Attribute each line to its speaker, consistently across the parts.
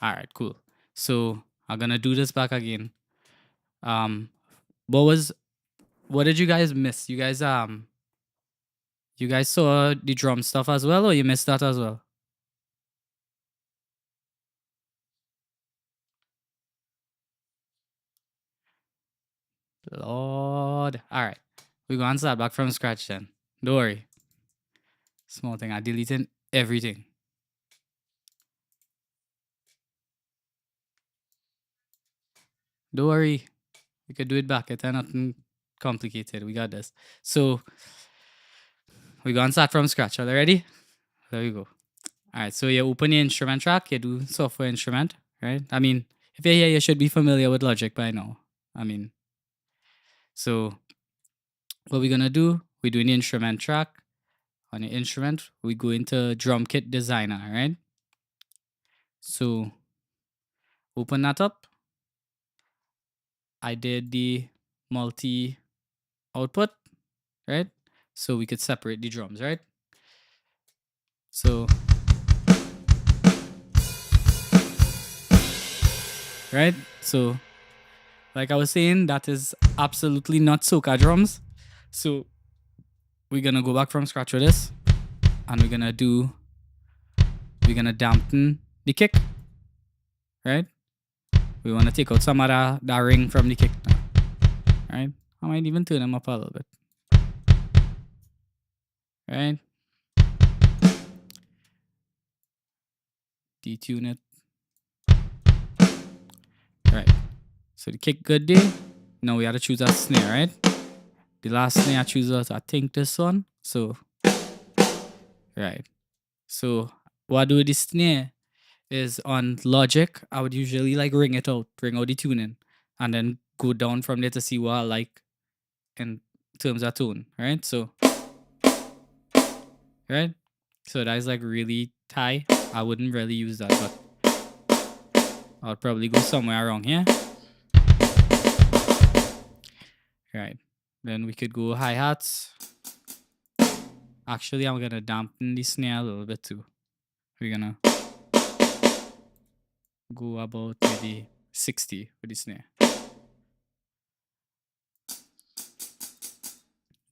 Speaker 1: All right, cool. So I'm gonna do this back again. Um, what did you guys miss? You guys saw the drum stuff as well, or you missed that as well? Lord. All right, we're gonna start back from scratch then. Don't worry. Small thing. I deleted everything. Don't worry. We could do it back. It's nothing complicated. We got this. So we're gonna start from scratch. Are you ready? There we go. All right. So you open your instrument track. You do software instrument, right? I mean, if you're here, you should be familiar with Logic by now. I mean, so what we're gonna do? We're doing the instrument track. On the instrument, we go into Drum Kit Designer, right? So open that up. I did the multi output, right? So we could separate the drums, right? So, right? So, like I was saying, that is absolutely not soca drums. So, we're gonna go back from scratch with this, and we're gonna dampen the kick, right? We wanna take out some of that ring from the kick now, right? I might even turn them up a little bit, right? Detune it, right? So the kick good there. Now we have to choose a snare, right? The last snare I choose was, I think, this one. So, right. So what I do with the snare is on Logic, I would usually like ring out the tuning, and then go down from there to see what I like in terms of tone, right? So, right? So that is like really high. I wouldn't really use that, but I'll probably go somewhere around here. Right. Then we could go hi-hats. Actually, I'm gonna dampen the snare a little bit too. We're gonna go about maybe 60 with the snare.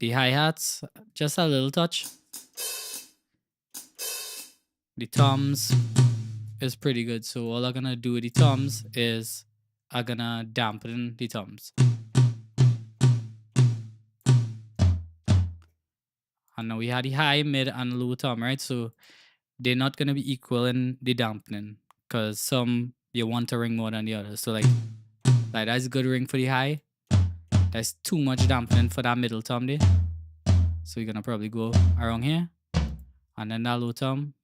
Speaker 1: The hi-hats, just a little touch. The toms is pretty good. So all I'm gonna do with the toms is I'm gonna dampen the toms. And now we had the high, mid, and low tom, right? So they're not gonna be equal in the dampening, because some you want to ring more than the other. So like that's a good ring for the high. That's too much dampening for that middle tom there. So we're gonna probably go around here. And then that low tom,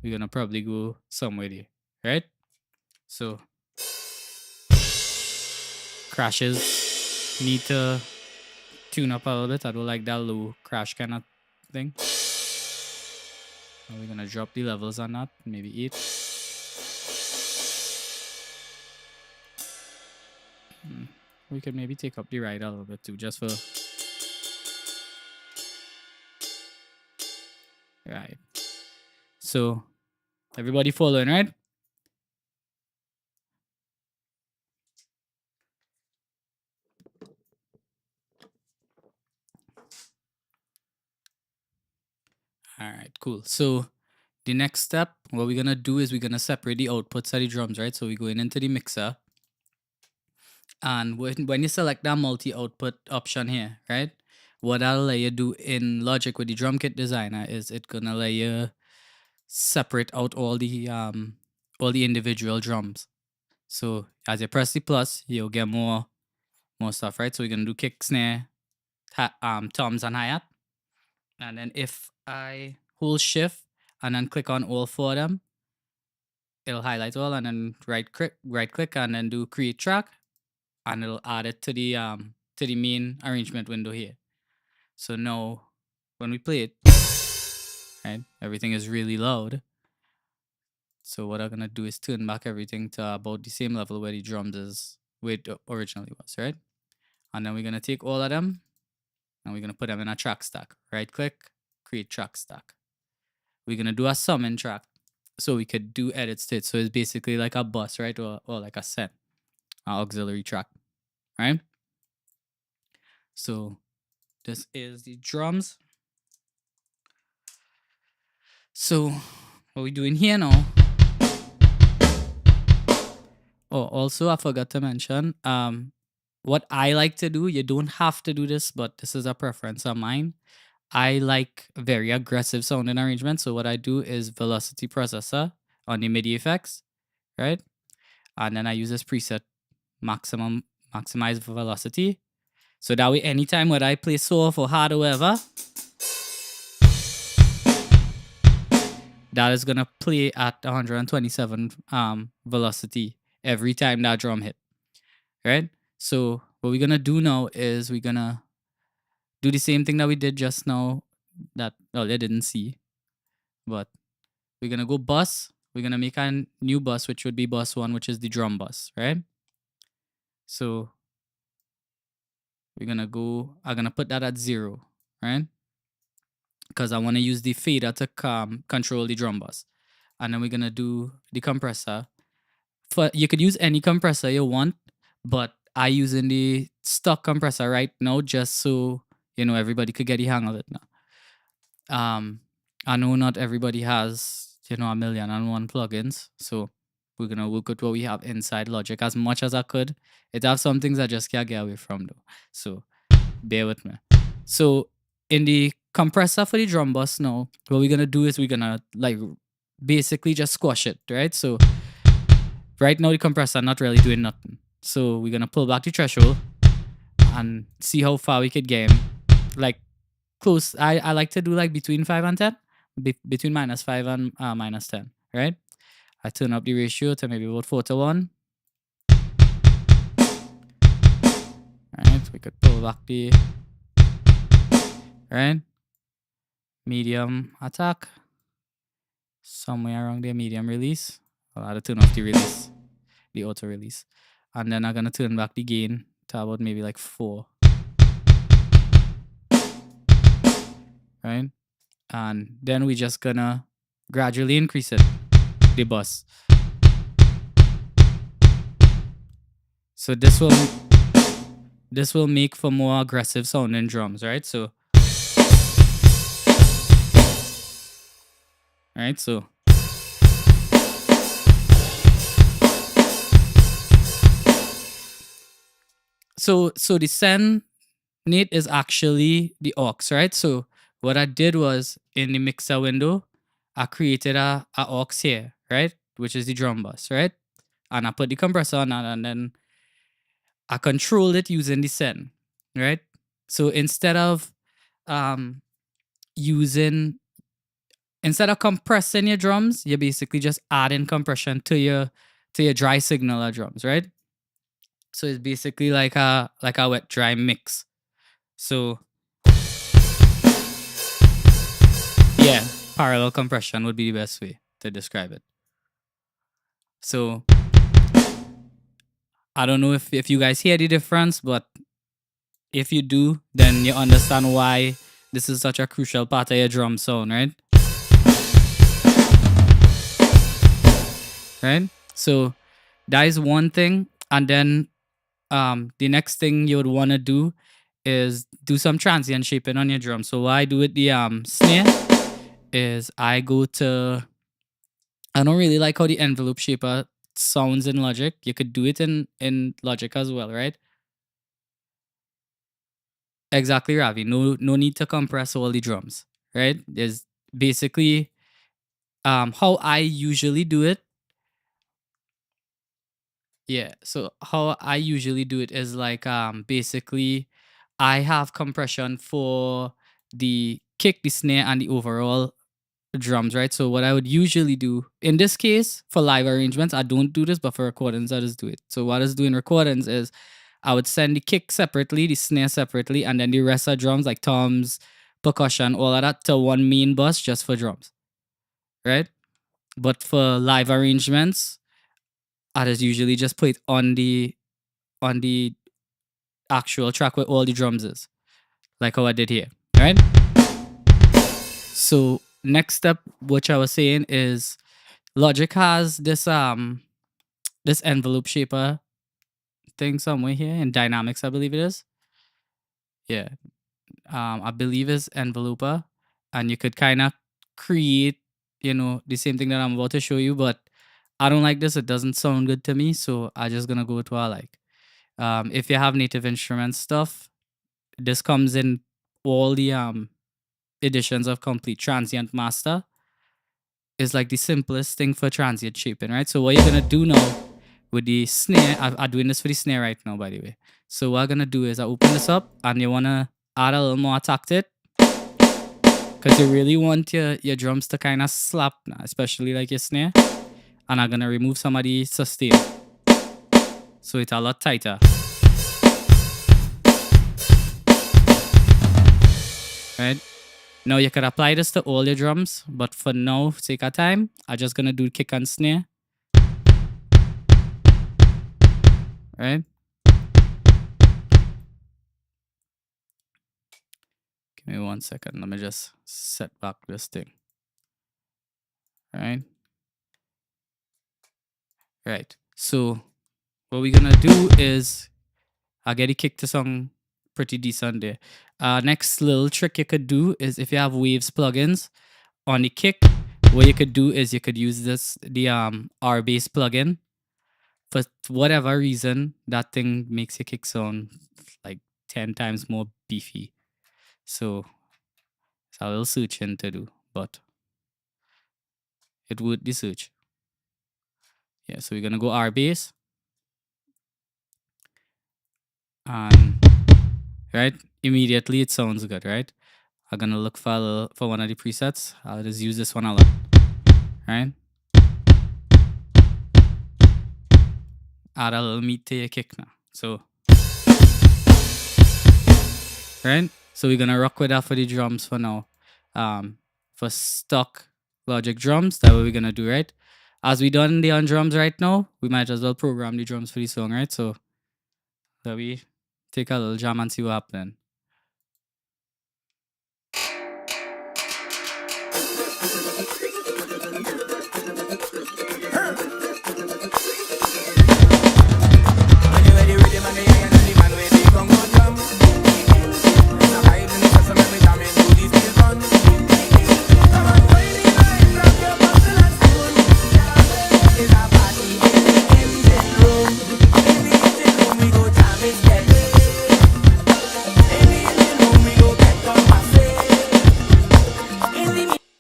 Speaker 1: we're gonna probably go somewhere there, right? So crashes need to tune up a little bit. I don't like that low crash kind of thing. We're gonna drop the levels on that, maybe 8. We could maybe take up the ride a little bit too, just for right. So everybody following, right? All right, cool. So the next step, what we're gonna do is we're gonna separate the outputs of the drums, right? So we're going into the mixer. And when you select that multi-output option here, right? What that'll let you do in Logic with the drum kit designer is it gonna let you separate out all the individual drums. So as you press the plus, you'll get more stuff, right? So we're gonna do kick, snare, toms, and hi-hat. And then if I hold shift and then click on all 4 of them, it'll highlight all, and then right click and then do create track, and it'll add it to the main arrangement window here. So now when we play it, right, everything is really loud. So what I'm gonna do is turn back everything to about the same level where the drums is where it originally was, right? And then we're gonna take all of them and we're gonna put them in a track stack. Right click, create track stack. we're gonna do a summon track, so we could do edits to it. So it's basically like a bus, right, or like a set, auxiliary track, right? So this is the drums. So what we doing here now? Oh, also I forgot to mention, what I like to do. You don't have to do this, but this is a preference of mine. I like very aggressive sounding arrangements. So what I do is velocity processor on the MIDI effects, right? And then I use this preset maximize velocity. So that way, anytime when I play soft or hard or whatever, that is gonna play at 127 velocity every time that drum hit, right? So what we're gonna do now is we're gonna do the same thing that we did just now that they didn't see, but we're gonna go bus. We're gonna make a new bus, which would be bus 1, which is the drum bus, right? So we're gonna go. I'm gonna put that at 0, right? Because I want to use the fader to control the drum bus, and then we're gonna do the compressor. You could use any compressor you want, but I using the stock compressor right now just so everybody could get the hang of it now. I know not everybody has a million and one plugins, so we're gonna work with what we have inside Logic as much as I could. It have some things I just can't get away from though, so bear with me. So in the compressor for the drum bus now, what we're gonna do is we're gonna basically just squash it, right? So right now the compressor not really doing nothing. So we're gonna pull back the threshold and see how far we could get him. Like close. I like to do like between 5 and 10. Between -5 and -10, right? I turn up the ratio to maybe about 4:1. Right, we could pull back the medium attack. Somewhere around there, medium release. I'll have to turn off the release, the auto release. And then I'm gonna turn back the gain to about maybe like 4. Right? And then we just gonna gradually increase it, the bus. So this will make for more aggressive sounding drums, right? So so the send Nate is actually the aux, right? So what I did was in the mixer window, I created a aux here, right? Which is the drum bus, right? And I put the compressor on and then I controlled it using the send, right? So instead of compressing your drums, you're basically just adding compression to your dry signal drums, right? So it's basically like a wet dry mix. So yeah, parallel compression would be the best way to describe it. So I don't know if you guys hear the difference, but if you do, then you understand why this is such a crucial part of your drum sound, right? Right? So that is one thing. And then the next thing you would want to do is do some transient shaping on your drum. So what I do with the snare is I don't really like how the envelope shaper sounds in Logic. You could do it in Logic as well, right? Exactly, Ravi. No need to compress all the drums, right? There's basically how I usually do it. Yeah, so how I usually do it is like basically I have compression for the kick, the snare, and the overall drums, right? So what I would usually do in this case for live arrangements, I don't do this, but for recordings, I just do it. So what I do in recordings is I would send the kick separately, the snare separately, and then the rest of drums like toms, percussion, all of that to one main bus just for drums, right? But for live arrangements, I just usually just put it on the actual track where all the drums is, like how I did here, right? So next step, which I was saying, is Logic has this envelope shaper thing somewhere here in Dynamics, I believe it is. Yeah, I believe it's enveloper, and you could kind of create, the same thing that I'm about to show you. But I don't like this; it doesn't sound good to me, so I just gonna go with what I like. If you have Native Instruments stuff, this comes in all the editions of Complete Transient Master. Is like the simplest thing for transient shaping, right? So what you're gonna do now with the snare, I'm doing this for the snare right now, by the way. So what I'm gonna do is I open this up, and you wanna add a little more attack to it, because you really want your drums to kind of slap, especially like your snare. And I'm gonna remove some of the sustain, so it's a lot tighter, right? Now you could apply this to all your drums, but for now, for sake of time, I'm just gonna do kick and snare, right? Give me 1 second. Let me just set back this thing, right? Right. So what we're gonna do is I get the kick to song pretty decent there. Next little trick you could do is if you have Waves plugins on the kick, what you could do is you could use the R bass plugin. For whatever reason, that thing makes your kick sound like 10 times more beefy. So it's a little searching to do, but it would the search. Yeah, so we're gonna go R bass, and right, immediately it sounds good, right? I'm gonna look for one of the presets. I'll just use this one a lot, right? Add a little meat to your kick now. So, right? So we're gonna rock with that for the drums for now. For stock Logic drums, that's what we're gonna do, right? As we done the on drums right now, we might as well program the drums for the song, right? So that we take a little jam and see what happens.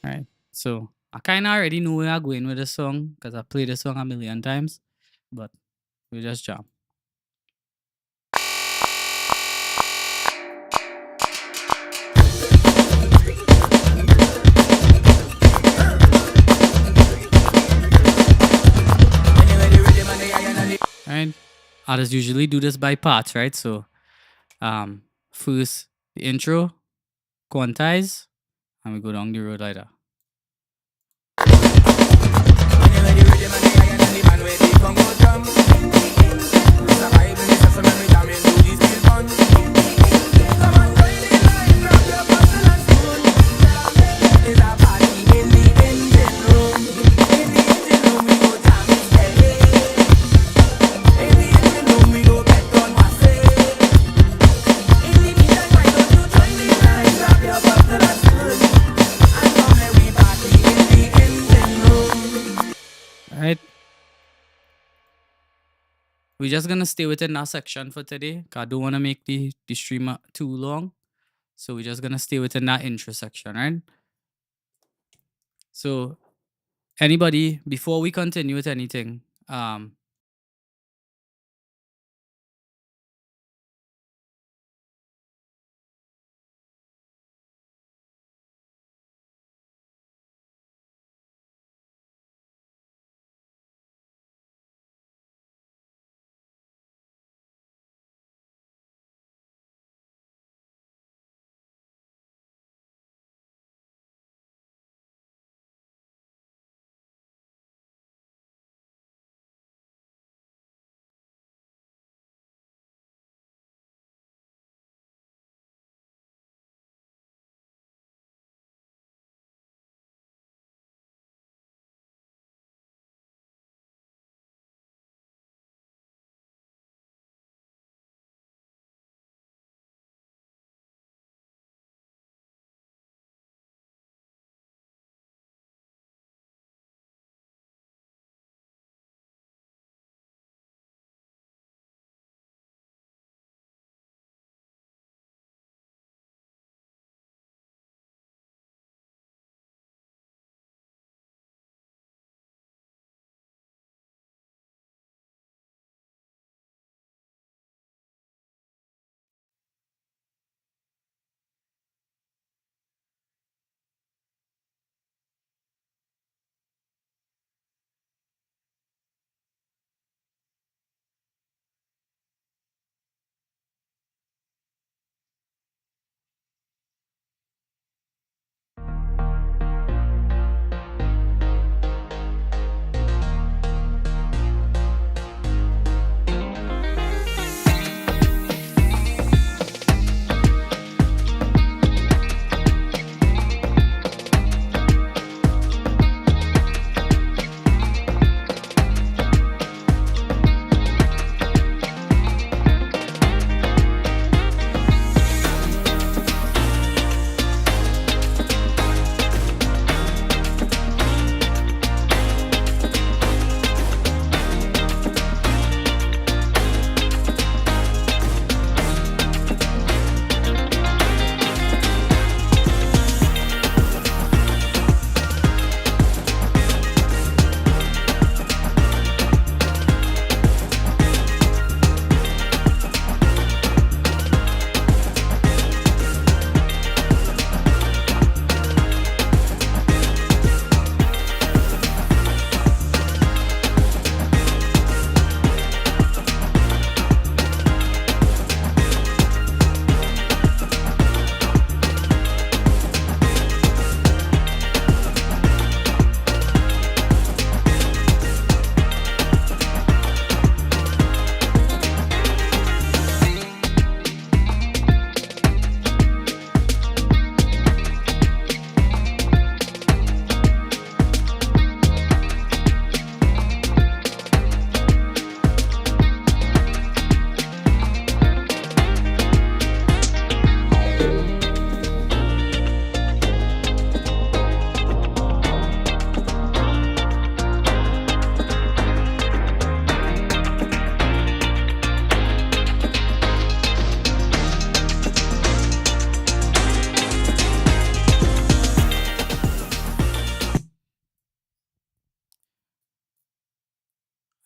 Speaker 1: Right. So I kind of already know where I'm going with the song because I played the song a million times, but we just jam. Right. I just usually do this by parts, right? So, first the intro, quantize, and we go down the road like that. Right. We're just gonna stay within that section for today. 'Cause I don't want to make the stream too long. So we're just gonna stay within that intro section, right? So anybody, before we continue with anything,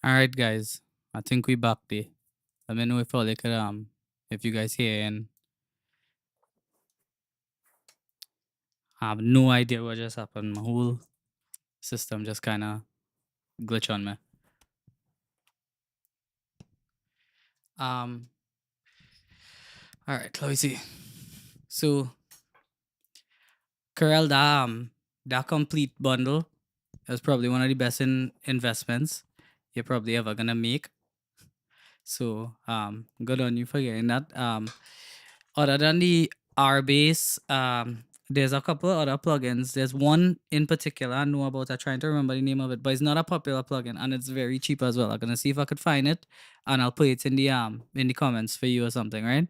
Speaker 1: All right, guys. I think we back there. Let me know if all you could if you guys hear, and I have no idea what just happened. My whole system just kind of glitch on me. Um. All right. Let me see. So, Corel, that complete bundle is probably one of the best investments you're probably ever gonna make. So, good on you for getting that. Other than the RBase, there's a couple of other plugins. There's one in particular I know about. I'm trying to remember the name of it, but it's not a popular plugin and it's very cheap as well. I'm gonna see if I could find it, and I'll put it in the comments for you or something, right?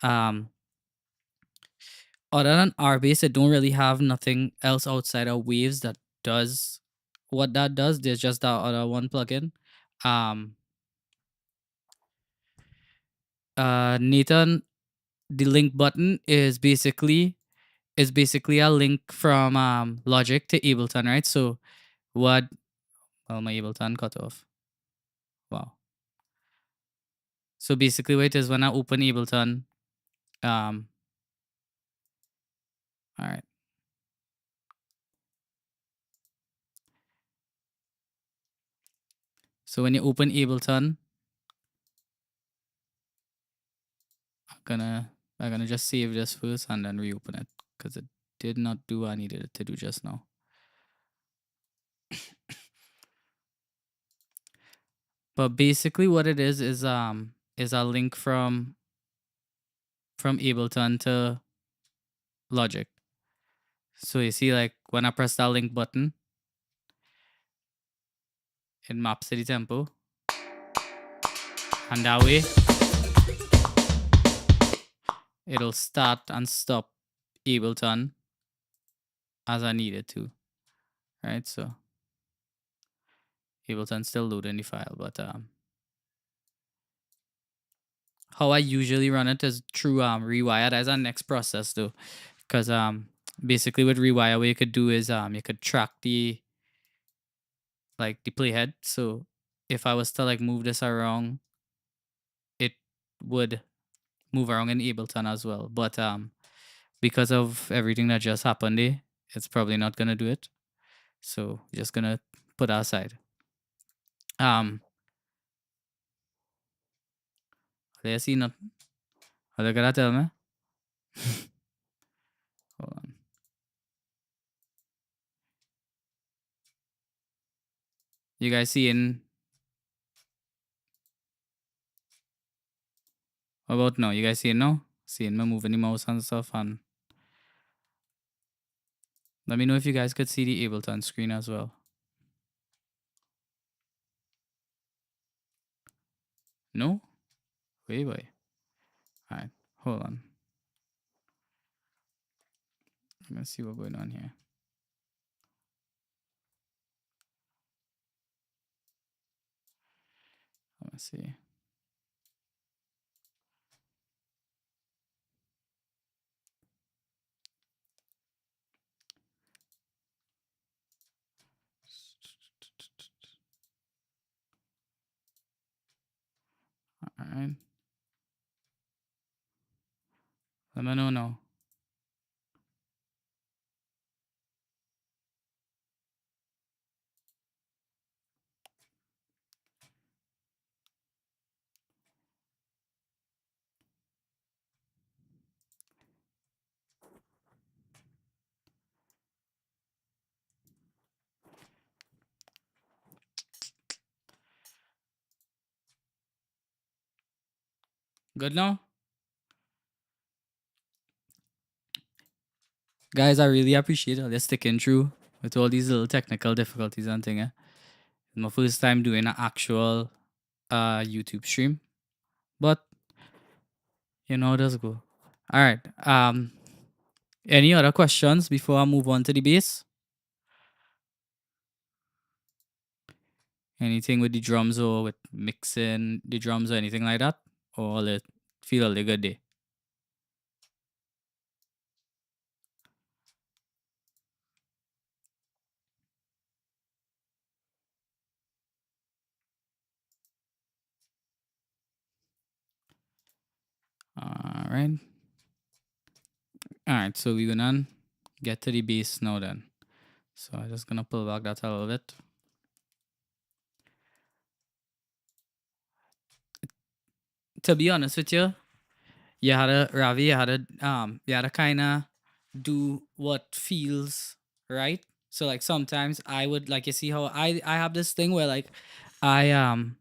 Speaker 1: Um, Other than RBase, it don't really have nothing else outside of Waves that does what that does. There's just that other one plugin. Um, Nathan, the link button is basically a link from Logic to Ableton, right? So what? Well, my Ableton cut off. Wow. So basically, what it is when I open Ableton, all right. So when you open Ableton, I'm gonna just save this first and then reopen it because it did not do what I needed it to do just now. But basically, what it is a link from Ableton to Logic. So you see, like when I press that link button, it maps to the tempo, and that way it'll start and stop Ableton as I need it to, right? So Ableton still loading the file, but how I usually run it is through rewire. That's our next process though, because basically with rewire, what you could do is you could track the playhead. So if I was to like move this around, it would move around in Ableton as well. But because of everything that just happened there, it's probably not gonna do it. So just gonna put that aside. Let's see nothing. Are they gonna tell me? Hold on. You guys seeing? What about now? You guys seeing now? Seeing me moving the mouse and stuff, and let me know if you guys could see the Ableton screen as well. No? Wait. Alright, hold on. Let's see what's going on here. Let's see. Alright. Let me know now. Good now? Guys, I really appreciate all you sticking through with all these little technical difficulties and thing. It's my first time doing an actual YouTube stream. But you know how it does go. Alright. Any other questions before I move on to the bass? Anything with the drums or with mixing the drums or anything like that? Or will it feel all the good day? right. All right, so we're gonna get to the bass now then. So I'm just gonna pull back that a little bit. To be honest with you, Ravi, you had to kind of do what feels right. So like sometimes I would like you see how I have this thing where like I um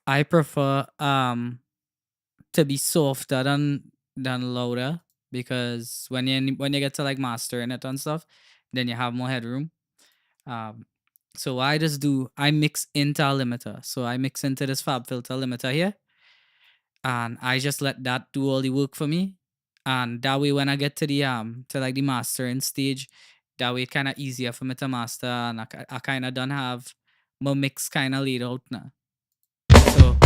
Speaker 1: I prefer to be softer than louder, because when you get to like mastering it and stuff, then you have more headroom. Um, so what I just do, I mix into a limiter. So I mix into this Fab Filter limiter here, and I just let that do all the work for me. And that way, when I get to like the mastering stage, that way it kind of easier for me to master, and I kind of don't have my mix kind of laid out now. So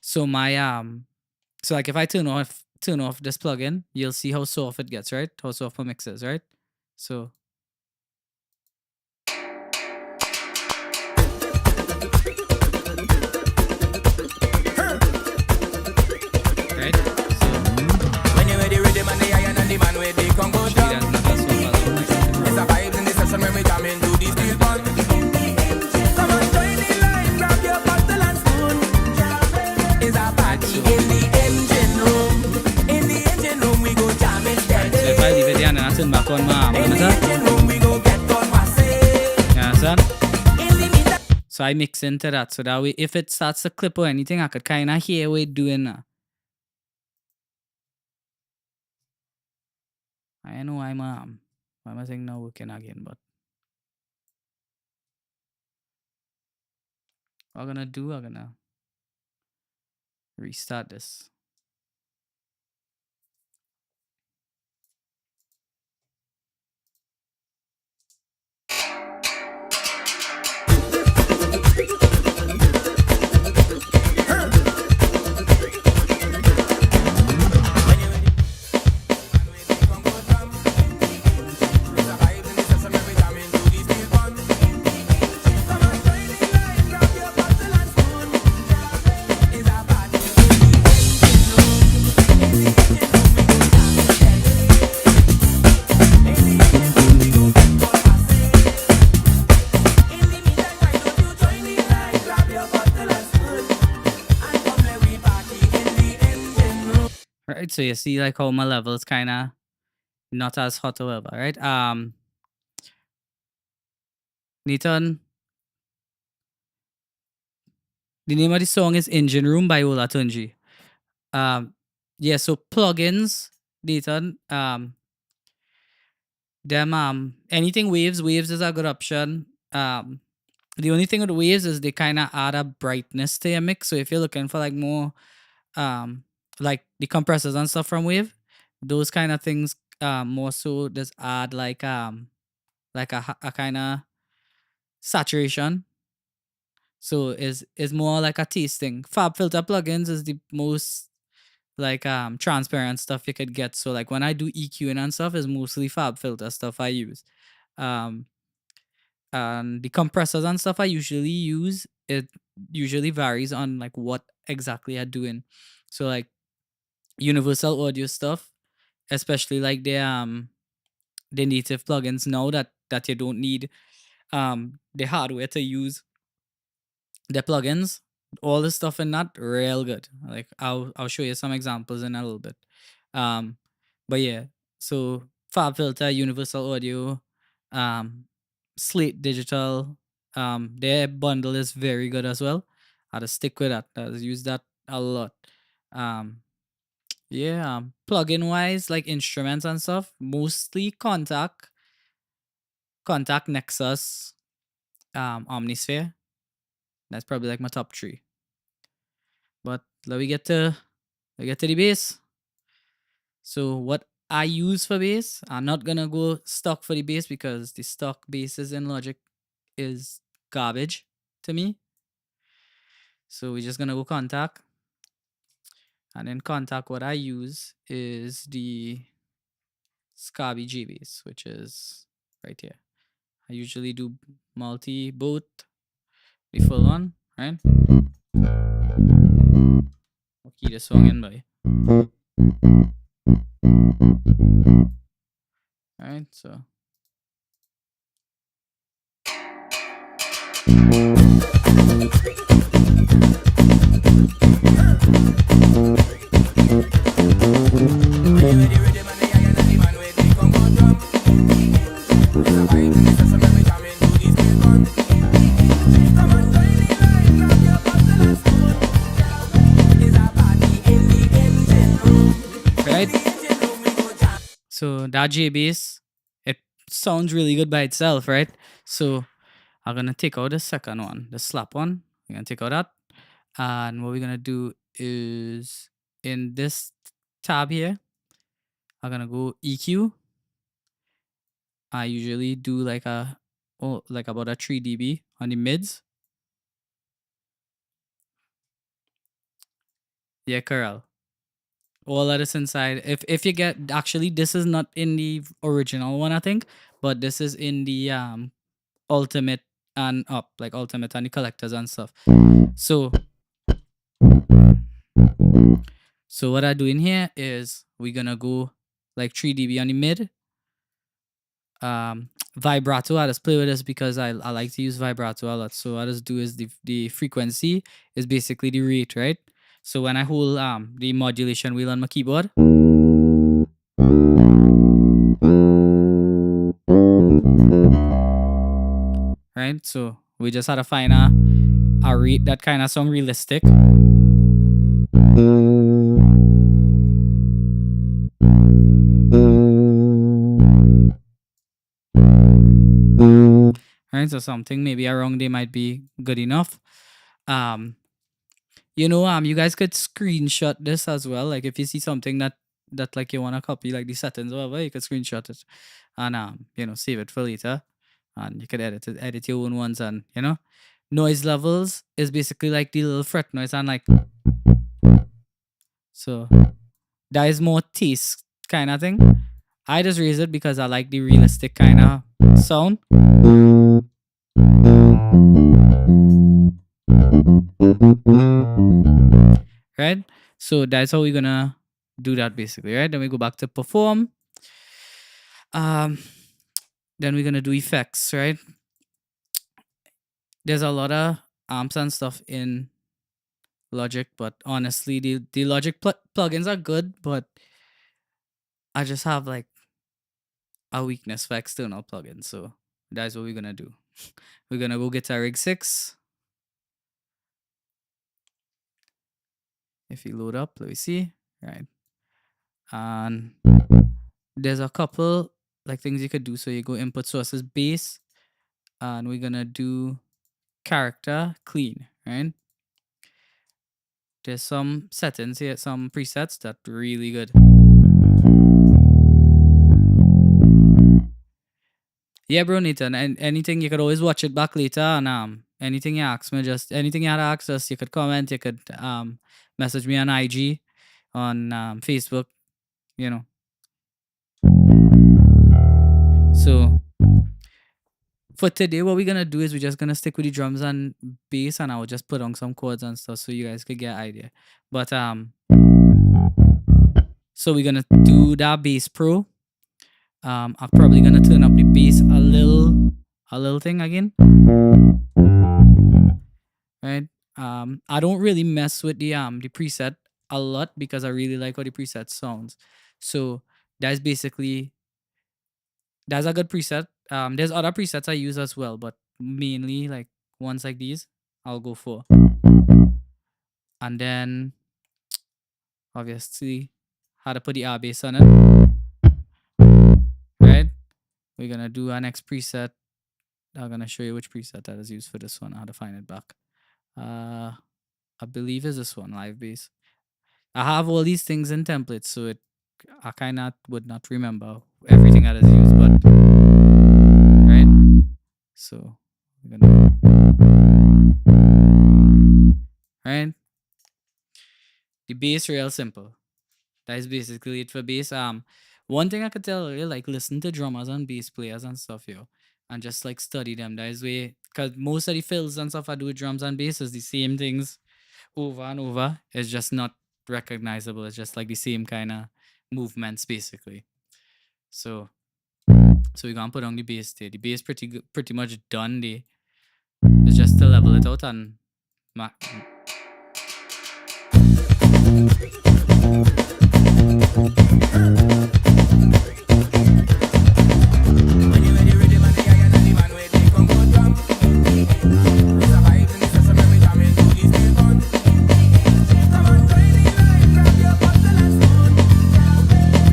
Speaker 1: so my so like if I turn off this plugin, you'll see how soft it gets, right? How soft my mix is, right? So right. So
Speaker 2: When you ready, rhythm and the iron and the man with the Congo
Speaker 1: usually
Speaker 2: drum.
Speaker 1: that's not as soft as what like that.
Speaker 2: It's a vibe in the session when we jam into the steel band. Come on, join the line, grab your bottle and spoon. It's a party in the engine room. In the engine room we go jam it steady.
Speaker 1: So if I leave it there and then I turn back on my
Speaker 2: In the
Speaker 1: limiter,
Speaker 2: engine room we go get on massive.
Speaker 1: you understand?
Speaker 2: In the meter.
Speaker 1: So I mix into that, so that way if it starts to clip or anything, I could kind of hear what it's doing now. I know why my thing not working again, but what I'm gonna do, I'm gonna restart this. Right, so you see like how my level is kind of not as hot or whatever, right? Nathan, the name of the song is Engine Room by Ola Tunji. Yeah, so plugins, Nathan, them anything waves is a good option. The only thing with waves is they kind of add a brightness to your mix. So if you're looking for like more like the compressors and stuff from wave, those kind of things more so just add like a kind of saturation. So is more like a tasting. Fab Filter plugins is the most like transparent stuff you could get. So like when I do EQing and stuff, is mostly Fab Filter stuff I use. Um and the compressors and stuff I usually use, it usually varies on like what exactly I'm doing. So like universal audio stuff, especially like the native plugins now that you don't need the hardware to use the plugins, all the stuff in that real good. Like I'll show you some examples in a little bit. Um, but yeah, so Fab Filter, Universal Audio, um, Slate Digital, their bundle is very good as well. I had to stick with that. I use that a lot. Um, yeah, plugin wise, like instruments and stuff, mostly Contact Nexus, Omnisphere. That's probably like my top three. But let me get to the bass. So what I use for bass, I'm not gonna go stock for the bass because the stock basses in Logic is garbage to me. So we're just gonna go Contact. And in Contact, what I use is the Scabi G bass, which is right here. I usually do multi both, the full one, right? I'll key the song in by. Right, so right. So that J bass, it sounds really good by itself, right? So I'm gonna take out the second one, the slap one. We're gonna take out that. And what we're gonna do is in this tab here, I'm gonna go EQ. I usually do like like about a 3 dB on the mids. Yeah, Corral. All of this inside. If you get, actually this is not in the original one, I think, but this is in the ultimate and up, like ultimate and the collectors and stuff. So what I do in here is we're gonna go like 3 dB on the mid. Vibrato, I just play with this because I like to use vibrato a lot. So what I just do is the frequency is basically the rate, right? So when I hold the modulation wheel on my keyboard, right? So we just had to find a rate that kind of sound realistic. Right, so something maybe around there might be good enough. You guys could screenshot this as well. Like if you see something that like you want to copy, like the settings or whatever, you could screenshot it and save it for later. And you could edit your own ones. And noise levels is basically like the little fret noise, and like, so that is more taste kind of thing. I just raise it because I like the realistic kind of sound. Right? So that's how we're gonna do that basically, right? Then we go back to perform. Then we're gonna do effects, right? There's a lot of amps and stuff in Logic, but honestly, the Logic plugins are good, but I just have like a weakness for external plugins. So that's what we're gonna do. We're gonna go get our Rig 6. If you load up, let me see. Right. And there's a couple like things you could do. So you go input sources bass, and we're gonna do character clean, right? There's some settings here, some presets that really good. Yeah, bro, Nathan. And anything, you could always watch it back later. And anything you ask me, just anything you had to ask us, you could comment. You could message me on IG, on Facebook. So for today, what we're gonna do is we're just gonna stick with the drums and bass, and I will just put on some chords and stuff so you guys could get an idea. But so we're gonna do that bass pro. I'm probably gonna turn up the bass a little thing again. Right. I don't really mess with the preset a lot because I really like how the preset sounds. So that's basically that's a good preset. There's other presets I use as well, but mainly like ones like these I'll go for. And then obviously how to put the R bass on it. Right? We're gonna do our next preset. I'm gonna show you which preset that is used for this one, how to find it back. I believe is this one, live bass. I have all these things in templates, so I kind of would not remember everything that is used, but right. So we're gonna right. The bass real simple. That is basically it for bass. One thing I could tell you, like listen to drummers and bass players and stuff, and just like study them. That is way, cause most of the fills and stuff I do with drums and bass is the same things over and over. It's just not recognizable. It's just like the same kind of movements basically. So we're gonna put on the bass there. The bass pretty good, pretty much done there. It's just to level it out and
Speaker 2: When you ready, ready, man, the guy and the man where they come go drum. It's a vibe in the session when we jam into this steel gun. Come on, join the line, grab your bottle and spoon.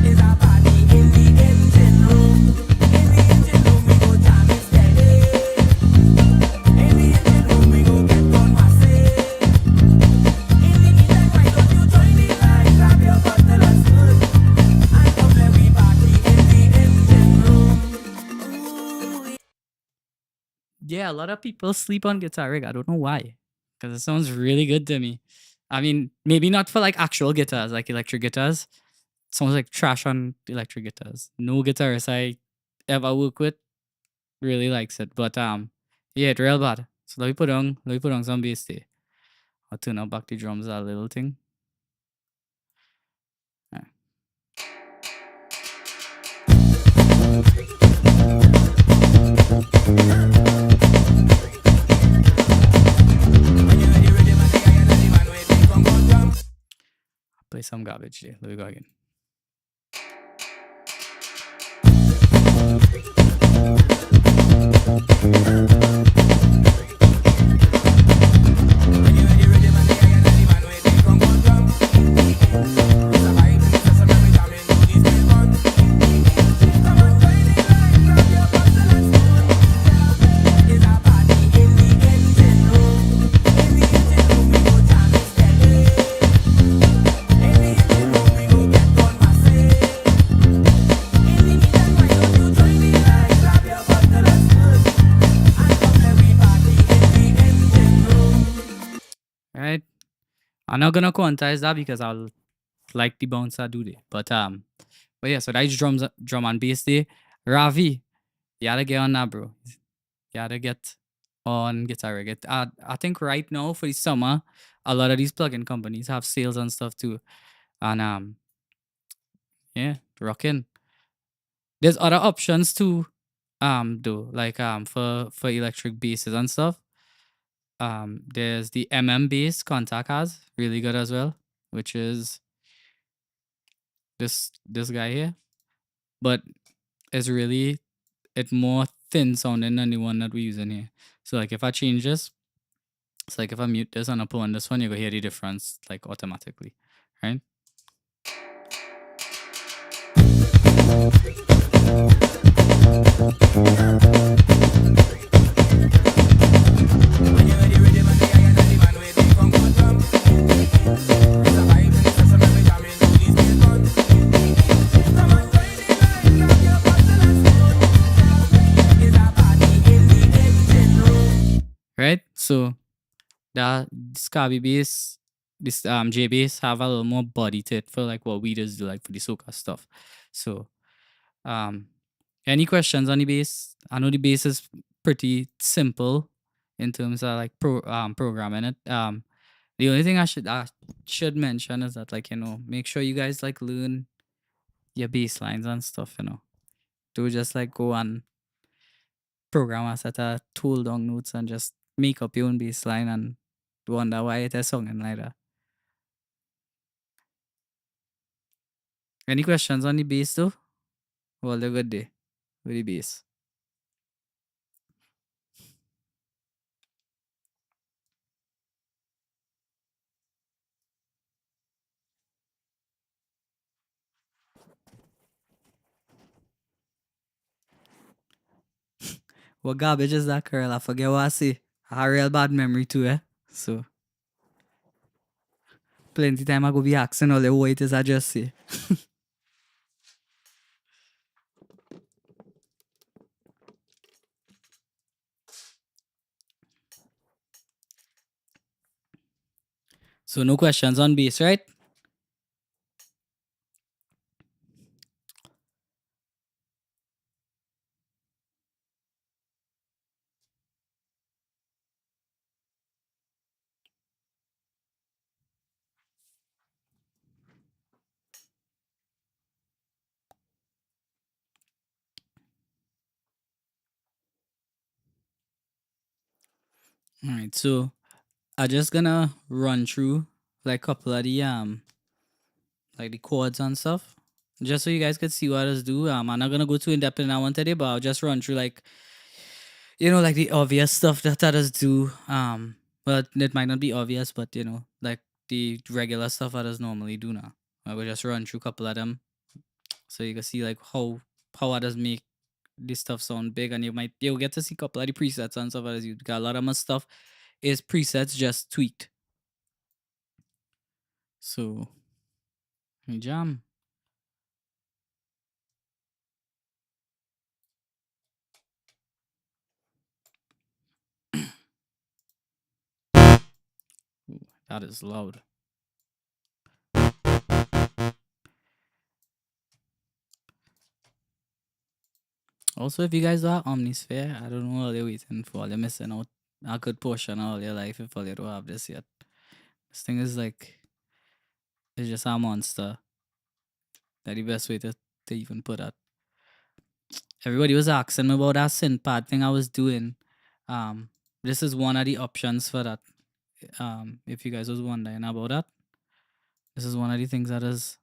Speaker 2: It's a party in the engine room. In the engine room we go jam it steady. In the engine room we go get on massive. In the meantime, why don't you join the line, grab your bottle and spoon, and come let we party in the engine room.
Speaker 1: yeah, a lot of people sleep on guitar rig. I don't know why, because it sounds really good to me. I mean, maybe not for like actual guitars, like electric guitars. It sounds like trash on electric guitars. No guitarist I ever work with really likes it, but yeah, it's real bad. So let me put on some bass there. I'll turn up back the drums a little thing. Yeah.
Speaker 2: When you ready, ready, man, the guy and the man where they come go drum.
Speaker 1: Play some garbage there. Let me go again.
Speaker 2: When you ready, ready, man, the guy and the man where they come go drum. It's a vibe in the session when we jam into this steel gun. Come on, join the line, grab your bottle and spoon. It's a party in the engine room. In the engine room we go jam it steady. In the engine room we go get on massive. In the meantime, why don't you join the line, grab your bottle and spoon, and come let we party in the engine room.
Speaker 1: Right? I'm not gonna quantize that because I'll like the bounce I do there. But yeah, so that's drum and bass there. Ravi, you gotta get on that, bro. You gotta get on guitar rig. I think right now for the summer, a lot of these plugin companies have sales and stuff too. And yeah, rocking. There's other options too, though, like for electric basses and stuff. There's the bass Contact has, really good as well, which is this guy here. But it's really it more thin sounding than the one that we're using here. So like if I change this, it's like if I mute this and I put on this one, you're gonna hear the difference like automatically. Right?
Speaker 2: When you ready, ready, man, the guy and the man where they come go drum. It's a vibe in the session when we jam into this steel gun. Come on, join the line, grab your bottle and spoon. It's a party in the engine room.
Speaker 1: Right? So that Scabby bass, this J bass have a little more body to it for like what we just do like for the soca stuff. So any questions on the bass? I know the bass is pretty simple in terms of like programming it. The only thing I should mention is that like make sure you guys like learn your bass lines and stuff. Do just like go and program a set of tool down notes and just make up your own bass line and wonder why it is sounding like that. Any questions on the bass though? Well, they're good day with the bass. What garbage is that, girl? I forget what I say. I have a real bad memory too, eh? So plenty time I go be asking all the what it is I just say. So no questions on bass, right? All right, so I just gonna run through like a couple of the like the chords and stuff, just so you guys could see what us do. I'm not gonna go too in depth in that one today, but I'll just run through like like the obvious stuff that others do. But it might not be obvious, but like the regular stuff others normally do now. I will just run through a couple of them, so you can see like how others make this stuff sound big, and you'll get to see a couple of the presets and stuff as you got a lot of my stuff is presets just tweaked. So we jam. Ooh, that is loud. Also, if you guys are Omnisphere, I don't know what you're waiting for. You're missing out a good portion of all your life if all you don't have this yet. This thing is like, it's just a monster. That's the best way to even put that. Everybody was asking me about that synth pad thing I was doing. This is one of the options for that. If you guys was wondering about that, this is one of the things that is.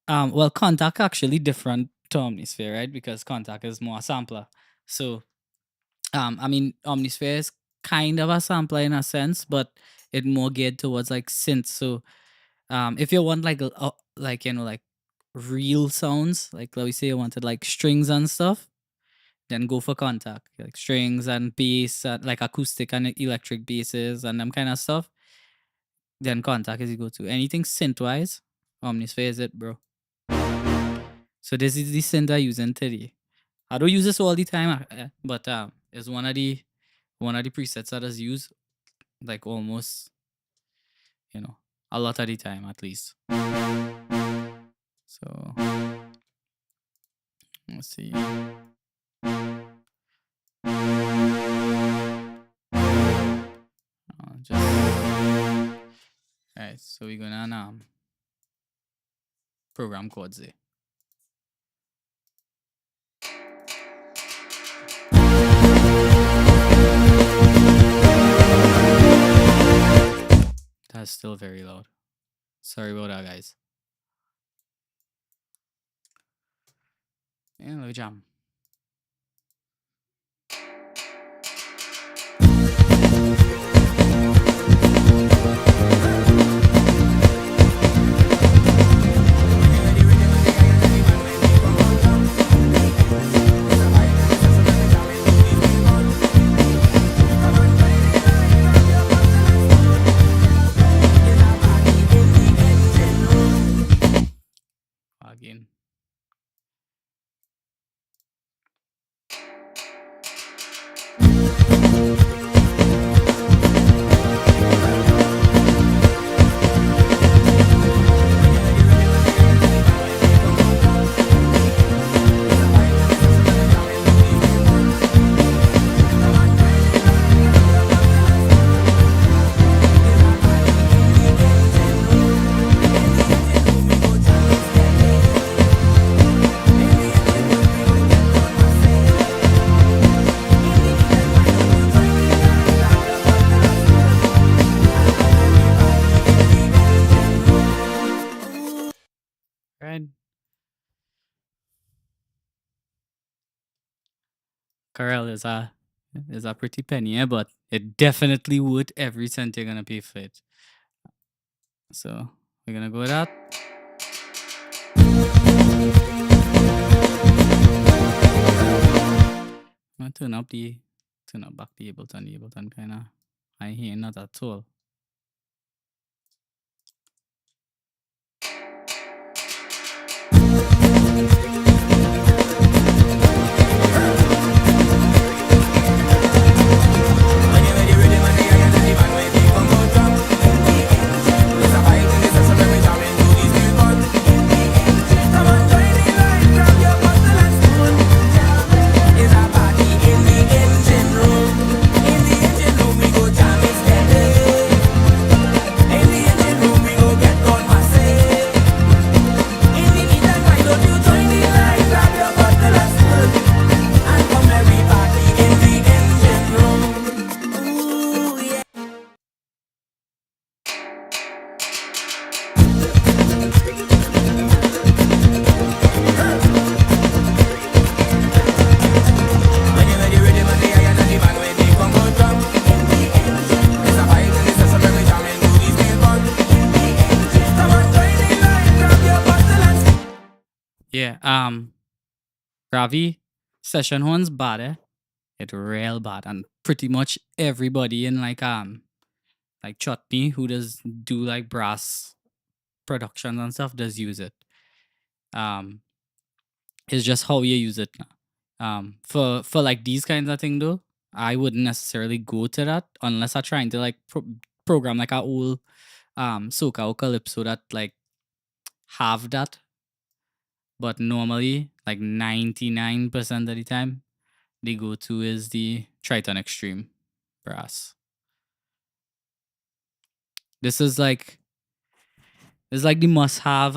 Speaker 1: Well, Contact actually different to Omnisphere, right? Because Contact is more a sampler. So, I mean, Omnisphere is kind of a sampler in a sense, but it more geared towards like synth. So, if you want like like real sounds, like let me say you wanted like strings and stuff, then go for Contact, like strings and bass, like acoustic and electric basses and them kind of stuff. Then Contact is you go to anything synth wise. Omnisphere is it, bro. So this is the synth I use today. I don't use this all the time, but it's one of the presets that is used like almost a lot of the time at least. So let's see. Alright, so we're gonna program chords there. That's still very loud. Sorry about that, guys. Yeah, let me jam. Again. Corel is a pretty penny, yeah, but it definitely would every cent you're gonna pay for it. So we're gonna go with that. I'm gonna turn up back the Ableton. The Ableton kinda I hear not at all.
Speaker 2: In the engine room, we go jam it steady.
Speaker 1: Ravi, session horns bad, eh? It real bad, and pretty much everybody in like Chutney who does do like brass productions and stuff does use it. It's just how you use it now. For like these kinds of thing though, I wouldn't necessarily go to that unless I'm trying to like program like a old soca or calypso that like have that. But normally, like 99% of the time, the go-to is the Triton Extreme brass. This is like the must-have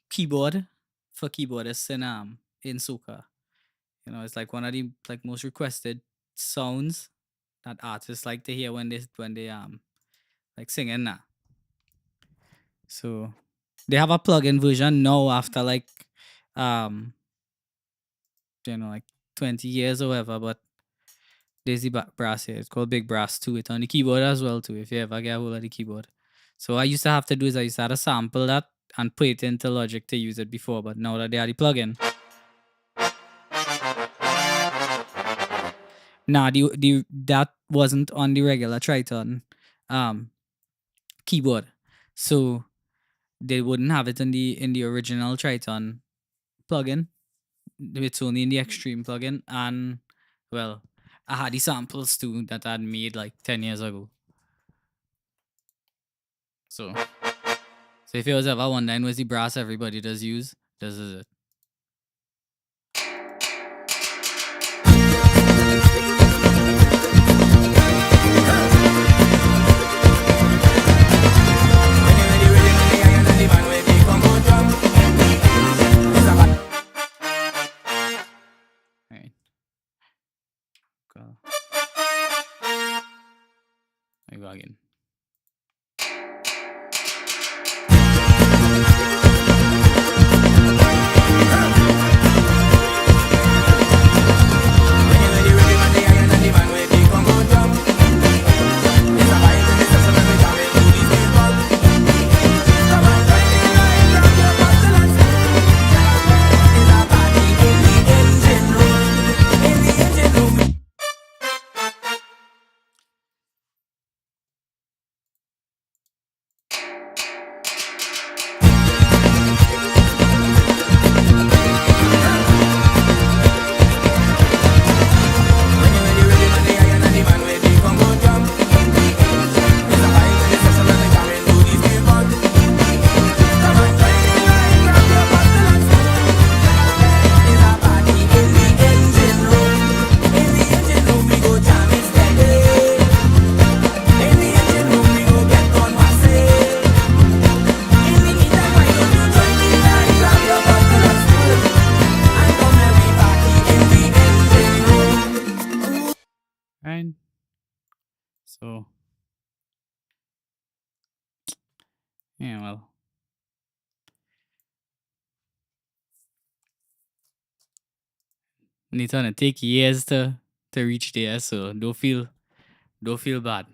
Speaker 1: keyboard for keyboardists in soca. You know, it's like one of the like most requested sounds that artists like to hear when they like singing now. So they have a plug-in version now after like like 20 years or whatever, but there's the brass here. It's called Big Brass too. It's on the keyboard as well too, if you ever get a hold of the keyboard. So I used to have to do is I used to have to sample that and put it into Logic to use it before, but now that they have the plugin. Nah, the that wasn't on the regular Triton keyboard. So they wouldn't have it in the original Triton plugin. It's only in the Extreme plugin. And well, I had the samples too that I'd made like 10 years ago. So if it was ever wondering what's the brass everybody does use, this is it. Right. Go. I go again. Right. So yeah, well. And it's gonna take years to reach there, so don't feel bad.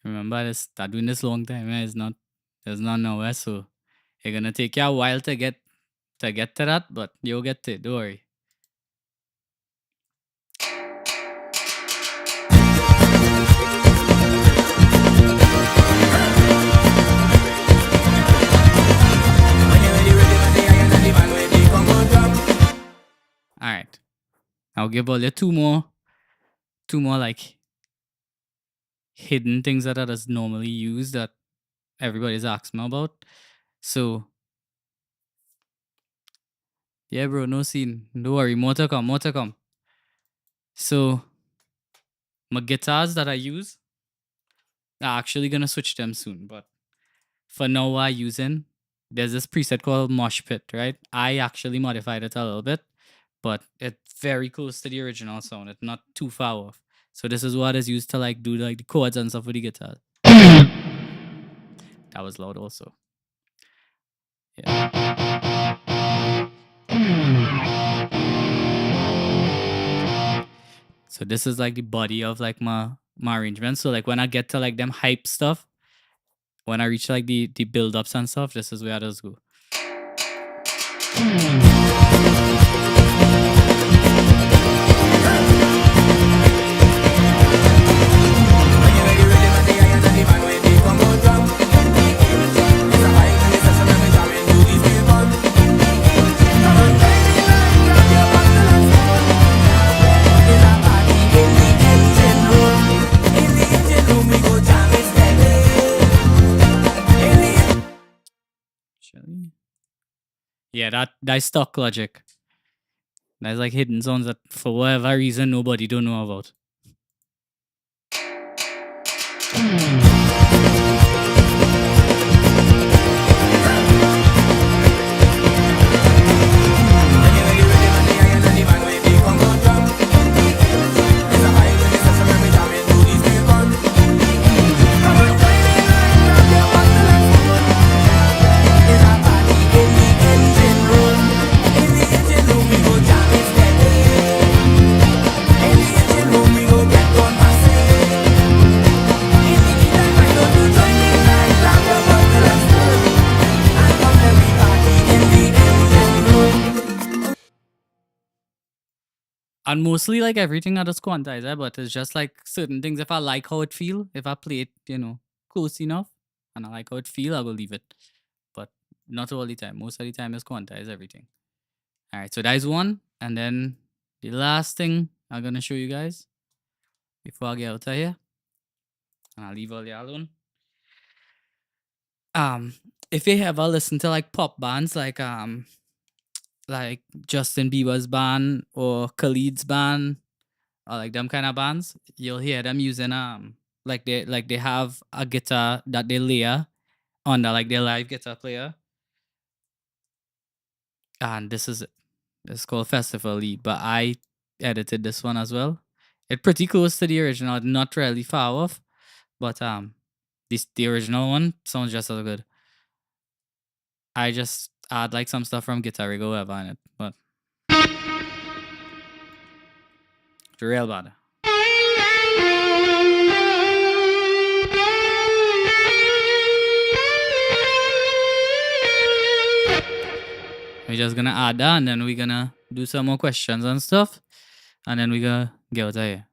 Speaker 1: Remember this start doing this long time, it's not nowhere, so it's gonna take you a while to get to that, but you'll get to it, don't worry. Alright. I'll give all you two more like hidden things that is normally used that everybody's asking me about. So yeah, bro, no scene. Don't worry, more to come. So my guitars that I use, I'm actually gonna switch them soon, but for now I'm using, there's this preset called Mosh Pit, right? I actually modified it a little bit, but it's very close to the original sound. It's not too far off. So this is what is used to like do like the chords and stuff with the guitar. That was loud also. Yeah. So this is like the body of like my arrangement. So like when I get to like them hype stuff, when I reach like the build ups and stuff, this is where I just go. Actually, yeah, that's stock logic. That's like hidden zones that for whatever reason nobody don't know about. And mostly like everything that is quantizer, but it's just like certain things. If I like how it feel, if I play it, close enough, and I like how it feel, I will leave it. But not all the time. Most of the time is quantize everything. All right, so that is one, and then the last thing I'm gonna show you guys before I get out of here, and I'll leave all the alone. If you ever listen to like pop bands like Justin Bieber's band or Khalid's band or like them kind of bands, you'll hear them using they have a guitar that they layer on the like their live guitar player, and this is it. It's called Festival Lead, but I edited this one as well. It's pretty close to the original, not really far off, but the original one sounds just as good. I just add like some stuff from Guitar Rig or whatever in it, but it's real bad. We're just gonna add that, and then we're gonna do some more questions and stuff, and then we're gonna get out of here.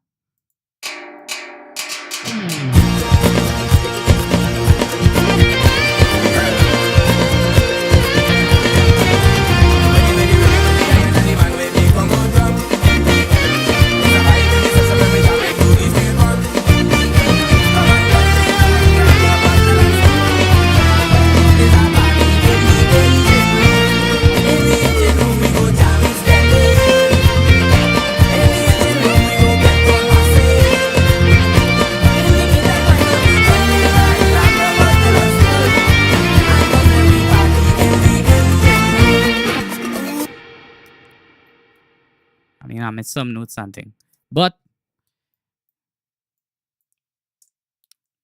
Speaker 1: I mean, I made some notes and thing, but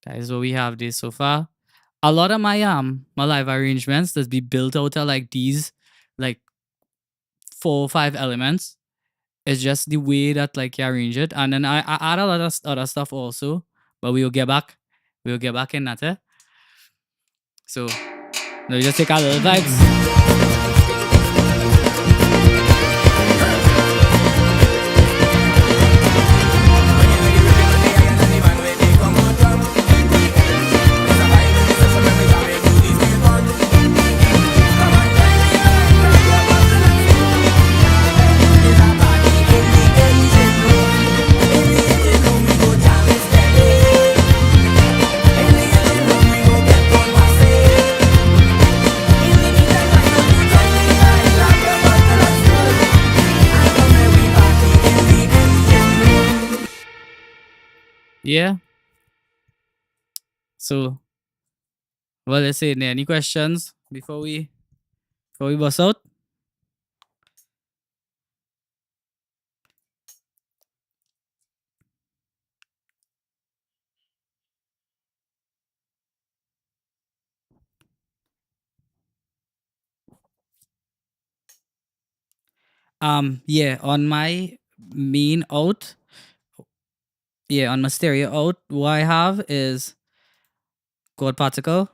Speaker 1: that is what we have this so far. A lot of my live arrangements that's be built out of like these like 4 or 5 elements. It's just the way that like you arrange it, and then I add a lot of other stuff also, but we'll get back. We'll get back in that. So now you just take our little vibes. Yeah. So, well, let's say any questions before we bust out? Yeah, on my main out, on my stereo out, what I have is Gold Particle.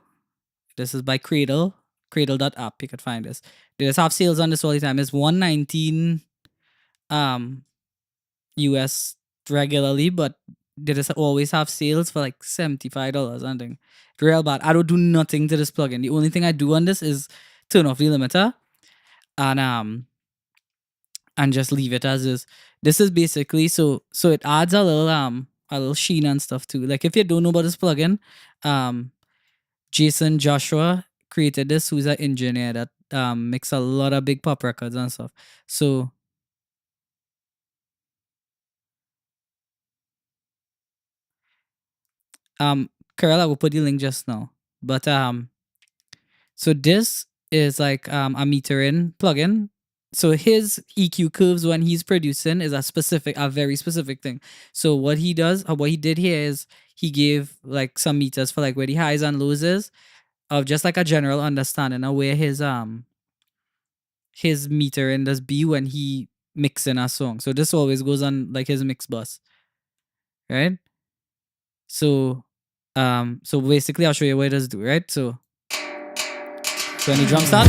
Speaker 1: This is by Cradle. cradle.app. You could find this. They just have sales on this all the time. It's 119 US regularly, but they just always have sales for like $75 and thing. It's real bad. I don't do nothing to this plugin. The only thing I do on this is turn off the limiter and just leave it as is. This is basically so it adds a little sheen and stuff too. Like if you don't know about this plugin, Jason Joshua created this, who's an engineer that makes a lot of big pop records and stuff. So Carol, I will put the link just now. But so this is like a metering plugin. So his EQ curves when he's producing is a very specific thing. So what he does, or what he did here is he gave like some meters for like where the highs and lows is, of just like a general understanding of where his metering does be when he mixing a song. So this always goes on like his mix bus, right? So so basically I'll show you what it does do, right? So when the drum start,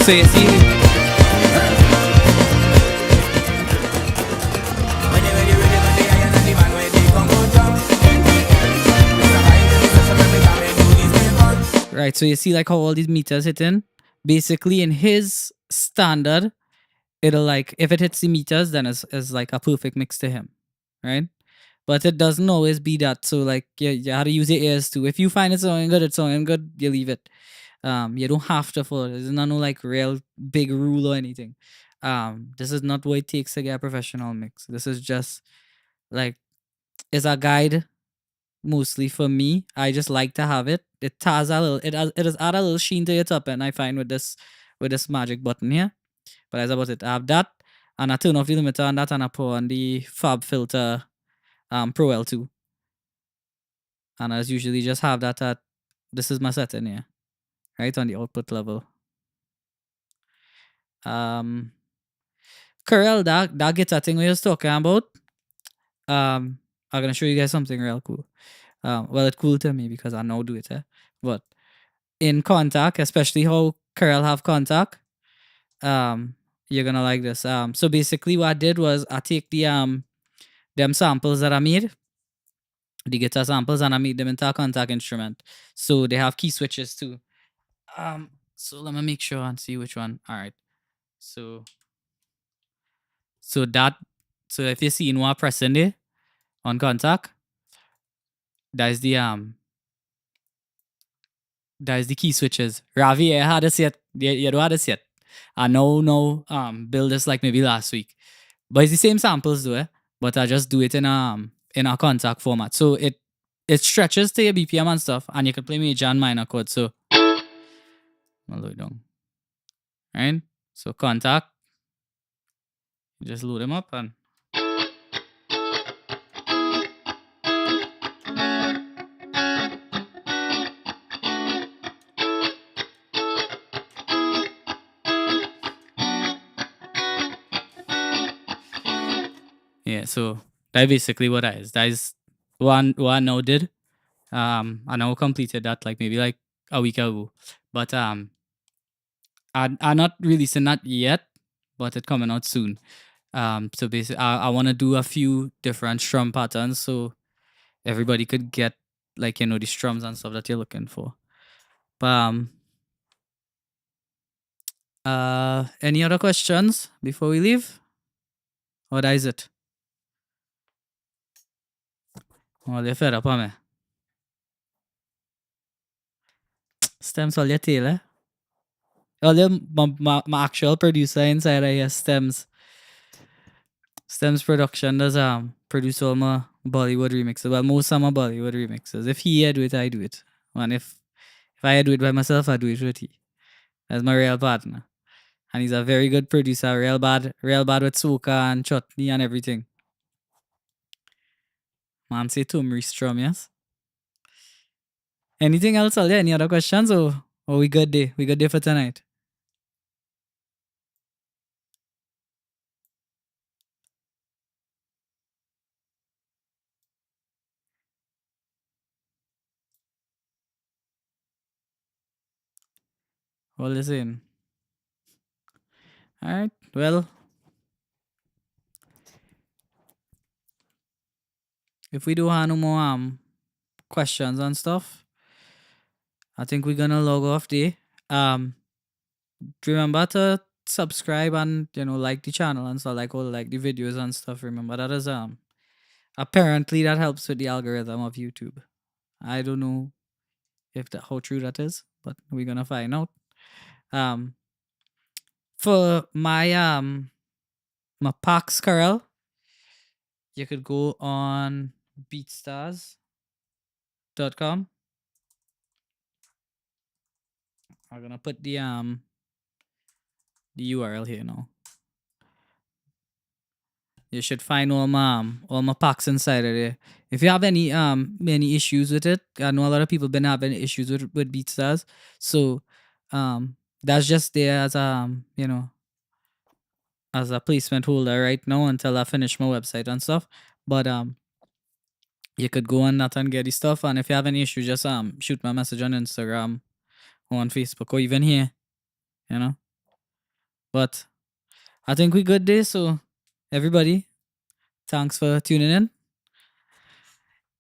Speaker 1: so you see. Right, so you see like how all these meters hitting. Basically, in his standard, it'll like if it hits the meters, then it's like a perfect mix to him, right? But it doesn't always be that. So like you have to use your ears too. If you find it sounding good, it's sounding good, you leave it. You don't have to follow. There's no like real big rule or anything. This is not what it takes to get a professional mix. This is just like it's a guide mostly for me. I just like to have it. It has a little it has add a little sheen to your top, and I find with this magic button here. But that's about it. I have that, and I turn off the limiter on that, and I put on the Fab Filter Pro L2. And I usually just have that at this is my setting here. Right on the output level. Carell, that guitar thing we was talking about. I'm gonna show you guys something real cool. Well, it's cool to me because I know do it, but in Contact, especially how Carell have Contact, you're gonna like this. So basically what I did was I take the them samples that I made, the guitar samples, and I made them into a Contact instrument. So they have key switches too. So let me make sure and see which one. All right. So that so if you see in one pressing there on Contact, that is the key switches. Ravi, I had this yet. You don't have this yet. I know build this like maybe last week. But it's the same samples though, but I just do it in a Contact format. So it stretches to your BPM and stuff, and you can play major and minor chords. So I'll load it down. Right? So Contact. Just load them up and yeah, so that's basically what that is. That is what I now did. I now completed that like maybe like a week ago. But I'm not releasing that yet, but it's coming out soon. So basically I want to do a few different strum patterns so everybody could get like the strums and stuff that you're looking for. But any other questions before we leave? Or that is it? Well, you're fed up, huh, me? Stems all your tail, eh? All my actual producer inside I hear Stems. Stems production does produce all my Bollywood remixes. Well, most of my Bollywood remixes. If he do it, I do it. And if I do it by myself, I do it with he. That's my real partner. And he's a very good producer, real bad with Soca and chutney and everything. Man say turmeric strum, yes? Anything else, Alia? Any other questions or we good day? We good day for tonight? Well, listen. All right. Well, if we do have no more questions and stuff, I think we're gonna log off there. Remember to subscribe and like the channel and stuff, like all like the videos and stuff. Remember that is apparently that helps with the algorithm of YouTube. I don't know if that how true that is, but we're gonna find out. Um, for my Pax Carol, you could go on beatstars.com. I'm gonna put the URL here now. You should find all my packs inside of there. If you have any issues with it, I know a lot of people been having issues with BeatStars. So that's just there as as a placement holder right now until I finish my website and stuff. But you could go on that and get the stuff. And if you have any issues, just shoot my message on Instagram or on Facebook or even here. But I think we good there. So everybody, thanks for tuning in.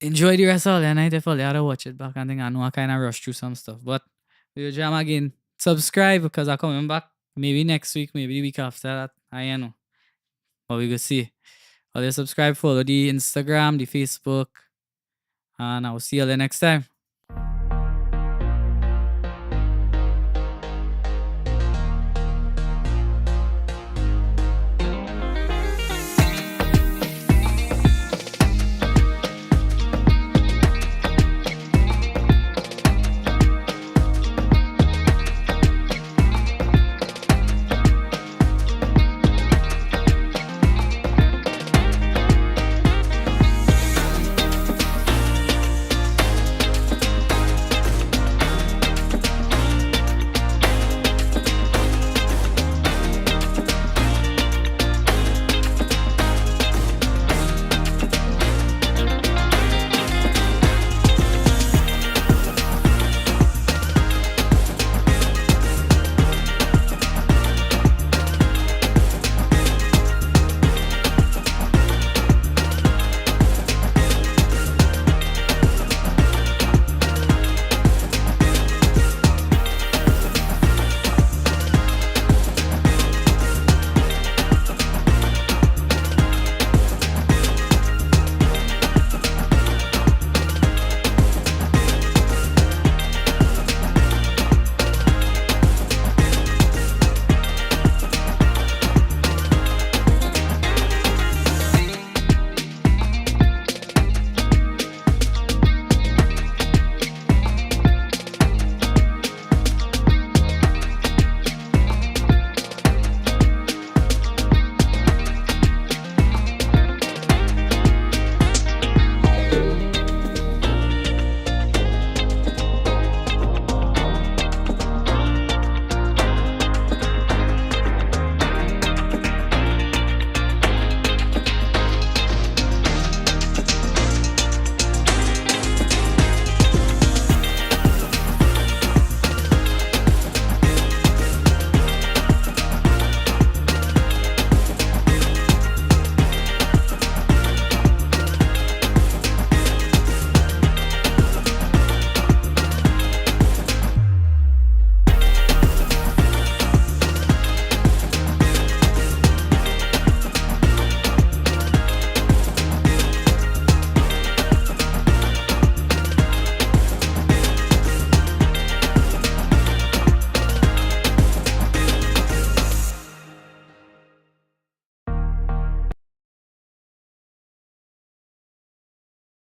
Speaker 1: Enjoy the rest of the night. If you had to watch it back, I think I know I kind of rushed through some stuff. But we'll jam again. Subscribe because I'm coming back maybe next week, maybe the week after that. I don't know. But we will see. Or subscribe, follow the Instagram, the Facebook. And I will see you all the next time.